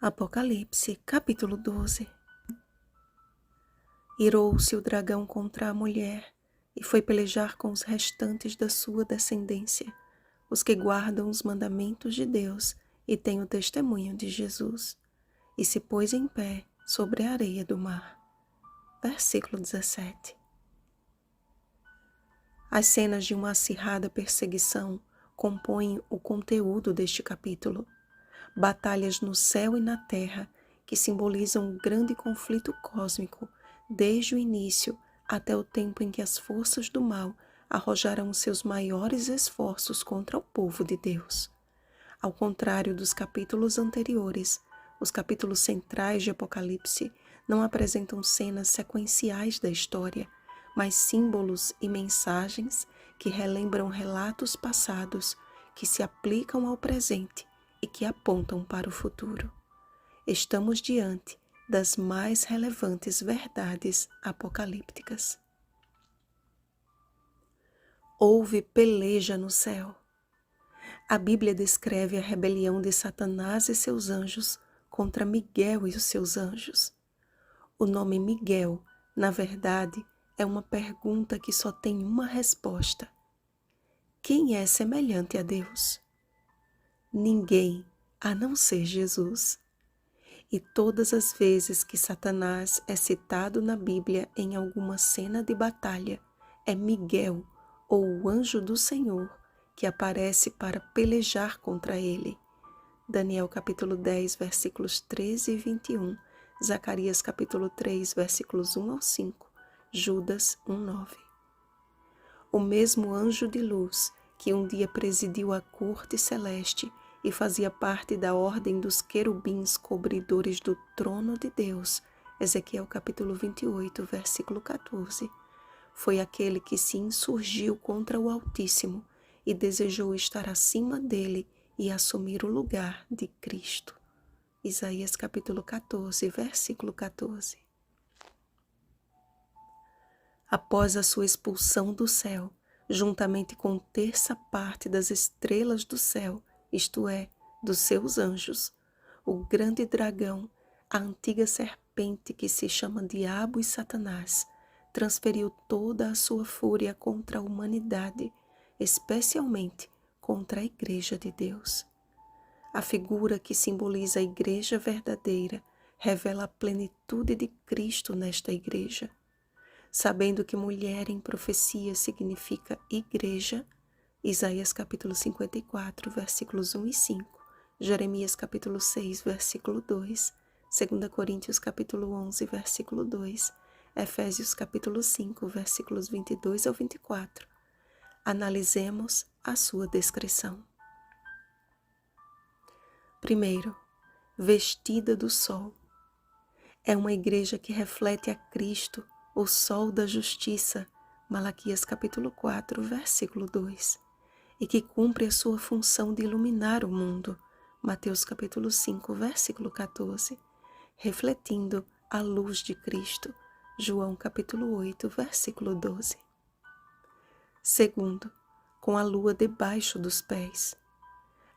Apocalipse, capítulo 12. Irou-se o dragão contra a mulher e foi pelejar com os restantes da sua descendência, os que guardam os mandamentos de Deus e têm o testemunho de Jesus, e se pôs em pé sobre a areia do mar. Versículo 17. As cenas de uma acirrada perseguição compõem o conteúdo deste capítulo. Batalhas no céu e na terra que simbolizam um grande conflito cósmico desde o início até o tempo em que as forças do mal arrojarão seus maiores esforços contra o povo de Deus. Ao contrário dos capítulos anteriores, os capítulos centrais de Apocalipse não apresentam cenas sequenciais da história, mas símbolos e mensagens que relembram relatos passados que se aplicam ao presente e que apontam para o futuro. Estamos diante das mais relevantes verdades apocalípticas. Houve peleja no céu. A Bíblia descreve a rebelião de Satanás e seus anjos contra Miguel e os seus anjos. O nome Miguel, na verdade, é uma pergunta que só tem uma resposta. Quem é semelhante a Deus? Ninguém, a não ser Jesus. E todas as vezes que Satanás é citado na Bíblia em alguma cena de batalha, é Miguel, ou o anjo do Senhor, que aparece para pelejar contra ele. Daniel capítulo 10, versículos 13 e 21, Zacarias capítulo 3, versículos 1 ao 5, Judas 1, 9. O mesmo anjo de luz que um dia presidiu a corte celeste e fazia parte da ordem dos querubins cobridores do trono de Deus, Ezequiel capítulo 28, versículo 14, foi aquele que se insurgiu contra o Altíssimo e desejou estar acima dele e assumir o lugar de Cristo. Isaías capítulo 14, versículo 14. Após a sua expulsão do céu, juntamente com terça parte das estrelas do céu, isto é, dos seus anjos, o grande dragão, a antiga serpente que se chama Diabo e Satanás, transferiu toda a sua fúria contra a humanidade, especialmente contra a Igreja de Deus. A figura que simboliza a Igreja verdadeira revela a plenitude de Cristo nesta Igreja. Sabendo que mulher em profecia significa igreja, Isaías capítulo 54, versículos 1 e 5, Jeremias capítulo 6, versículo 2, 2 Coríntios capítulo 11, versículo 2, Efésios capítulo 5, versículos 22 ao 24. Analisemos a sua descrição. Primeiro, vestida do sol. É uma igreja que reflete a Cristo, o sol da justiça, Malaquias capítulo 4, versículo 2, e que cumpre a sua função de iluminar o mundo, Mateus capítulo 5, versículo 14, refletindo a luz de Cristo, João capítulo 8, versículo 12. Segundo, com a lua debaixo dos pés.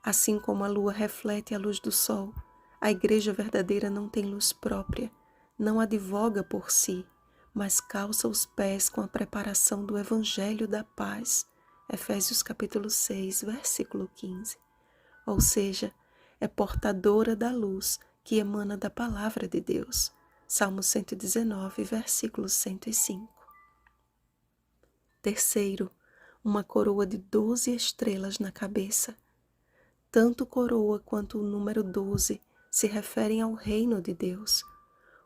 Assim como a lua reflete a luz do sol, a igreja verdadeira não tem luz própria, não advoga por si, mas calça os pés com a preparação do Evangelho da paz, Efésios capítulo 6, versículo 15. Ou seja, é portadora da luz que emana da palavra de Deus, Salmo 119, versículo 105. Terceiro, uma coroa de 12 estrelas na cabeça. Tanto coroa quanto o número 12 se referem ao reino de Deus.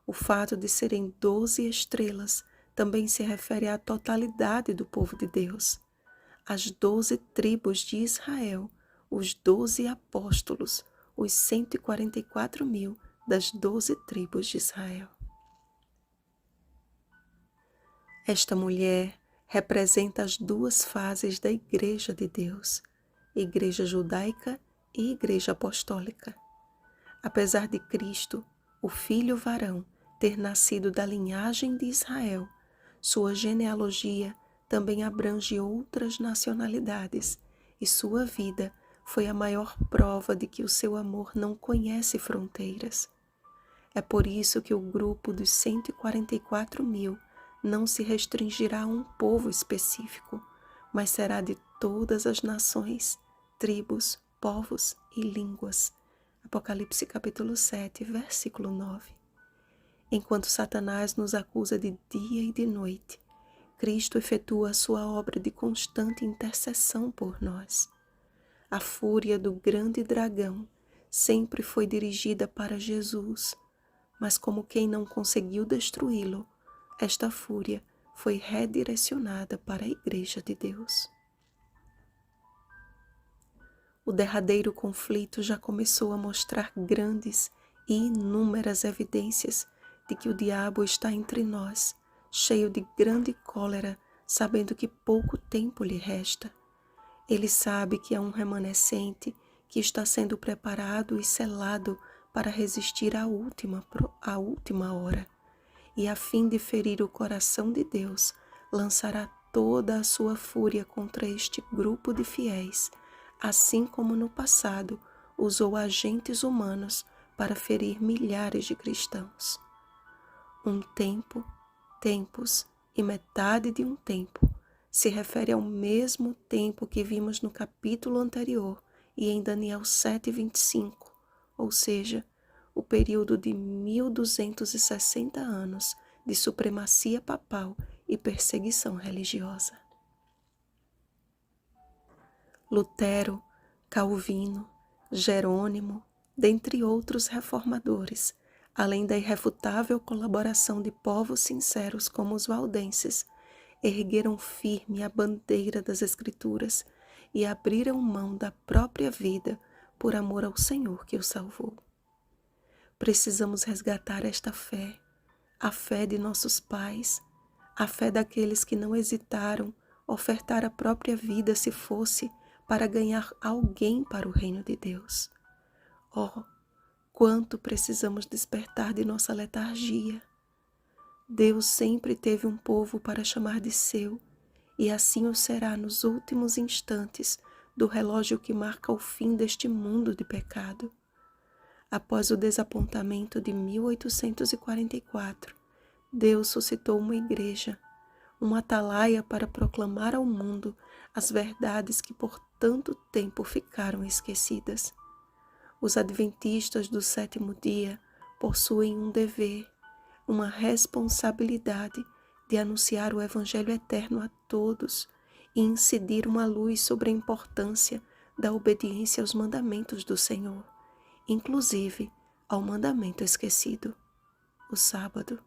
O fato de serem 12 estrelas também se refere à totalidade do povo de Deus. As 12 tribos de Israel, os 12 apóstolos, os 144.000 das 12 tribos de Israel. Esta mulher representa as duas fases da Igreja de Deus, Igreja judaica e Igreja apostólica. Apesar de Cristo, o Filho varão, ter nascido da linhagem de Israel, sua genealogia também abrange outras nacionalidades e sua vida foi a maior prova de que o seu amor não conhece fronteiras. É por isso que o grupo dos 144.000 não se restringirá a um povo específico, mas será de todas as nações, tribos, povos e línguas. Apocalipse capítulo 7, versículo 9. Enquanto Satanás nos acusa de dia e de noite, Cristo efetua a sua obra de constante intercessão por nós. A fúria do grande dragão sempre foi dirigida para Jesus, mas como quem não conseguiu destruí-lo, esta fúria foi redirecionada para a Igreja de Deus. O derradeiro conflito já começou a mostrar grandes e inúmeras evidências de que o diabo está entre nós, cheio de grande cólera, sabendo que pouco tempo lhe resta. Ele sabe que há um remanescente que está sendo preparado e selado para resistir à última hora. E a fim de ferir o coração de Deus, lançará toda a sua fúria contra este grupo de fiéis, assim como no passado usou agentes humanos para ferir milhares de cristãos. Um tempo, tempos e metade de um tempo se refere ao mesmo tempo que vimos no capítulo anterior e em Daniel 7:25, ou seja, o período de 1260 anos de supremacia papal e perseguição religiosa. Lutero, Calvino, Jerônimo, dentre outros reformadores, além da irrefutável colaboração de povos sinceros como os valdenses, ergueram firme a bandeira das Escrituras e abriram mão da própria vida por amor ao Senhor que o salvou. Precisamos resgatar esta fé, a fé de nossos pais, a fé daqueles que não hesitaram ofertar a própria vida se fosse para ganhar alguém para o reino de Deus. Oh, quanto precisamos despertar de nossa letargia! Deus sempre teve um povo para chamar de seu, e assim o será nos últimos instantes do relógio que marca o fim deste mundo de pecado. Após o desapontamento de 1844, Deus suscitou uma igreja, uma atalaia para proclamar ao mundo as verdades que por tanto tempo ficaram esquecidas. Os adventistas do sétimo dia possuem um dever, uma responsabilidade de anunciar o Evangelho eterno a todos e incidir uma luz sobre a importância da obediência aos mandamentos do Senhor, inclusive ao mandamento esquecido, o sábado.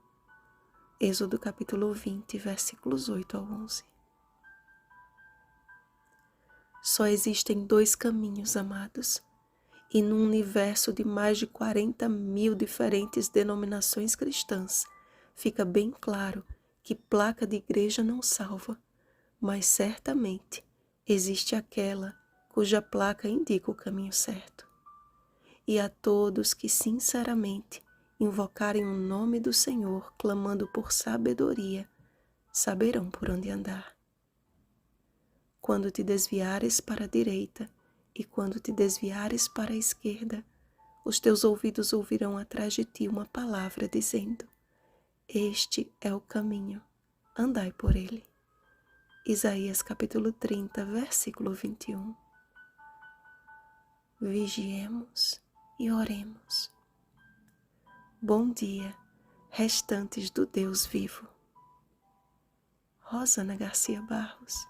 Êxodo capítulo 20, versículos 8 ao 11. Só existem dois caminhos, amados, e num universo de mais de 40.000 diferentes denominações cristãs, fica bem claro que placa de igreja não salva, mas certamente existe aquela cuja placa indica o caminho certo. E a todos que sinceramente invocarem o nome do Senhor, clamando por sabedoria, saberão por onde andar. Quando te desviares para a direita e quando te desviares para a esquerda, os teus ouvidos ouvirão atrás de ti uma palavra dizendo: este é o caminho, andai por ele. Isaías capítulo 30, versículo 21. Vigiemos e oremos. Bom dia, restantes do Deus vivo. Rosana Garcia Barros.